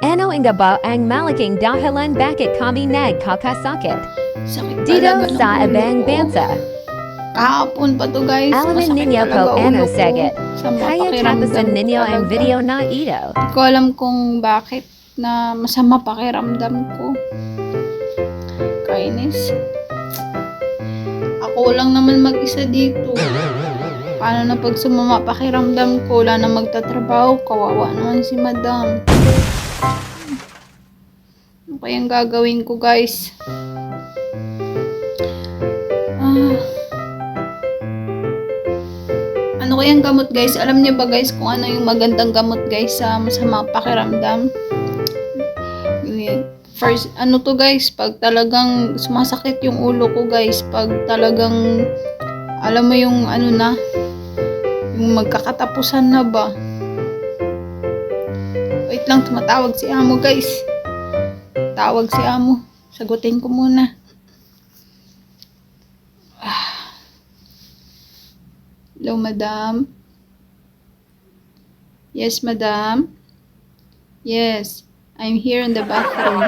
Ano nga ba ang malaking dahilan bakit kami nagkakasakit? Sakit Dito talaga ng sa ulo Abang ko. Bansa, Kahapon pa to guys. alamin Masakit ninyo talaga po ano ulo ko. sagot. Sama Kaya pakiramdam tapusin ko ninyo ang talaga. video na ito. Hindi ko alam kung bakit na masama pakiramdam ko. Kainis. Ako lang naman mag-isa dito. Paano na pag sumama pakiramdam ko, wala na magtatrabaho, kawawa naman si madam. Ano kayang gagawin ko guys? Ano kayang gamot guys? Alam niyo ba guys kung ano yung magandang gamot guys sa masama pakiramdam? First, ano to guys, pag talagang sumasakit yung ulo ko guys, pag talagang, alam mo yung ano na, yung magkakatapusan na ba? Wait lang, tumatawag si amo guys. Tawag si amo. Sagutin ko muna. Hello, madam? Yes, madam? Yes, I'm here in the bathroom.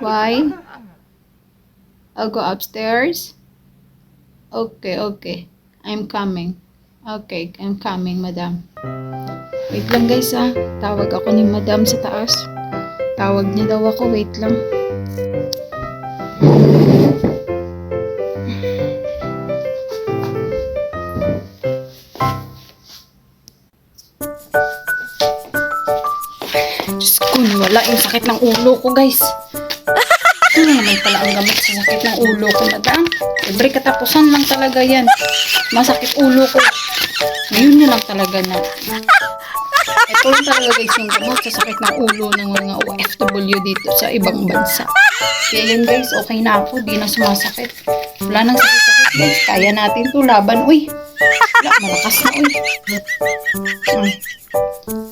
Why? I'll go upstairs? Okay, okay. I'm coming. Okay, I'm coming, madam. Wait lang guys ah. Tawag ako ni madam sa taas. Tawag niya daw ako. Wait lang. Diyos ko, nawala yung sakit ng ulo ko, guys. Ano naman pala ang gamot sa sakit ng ulo ko, madam? Libre katapusan lang talaga yan. Masakit ulo ko. Ngayon niya lang talaga na. Ito lang talaga guys yung gamot sa sakit ng ulo ng mga OFW dito sa ibang bansa. Kaya yan guys, okay na ako. Di na sumasakit. Wala nang sakit-sakit guys. Kaya natin to laban. Uy, wala, malakas na uy.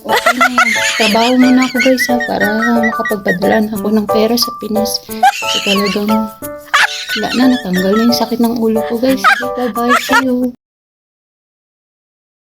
Okay na yan. Trabaho muna ako guys ha, para makapagpadala na ako ng pera sa Pinas. Kasi talagang wala na, natanggal na yung sakit ng ulo ko guys. Sige, bye-bye. See you.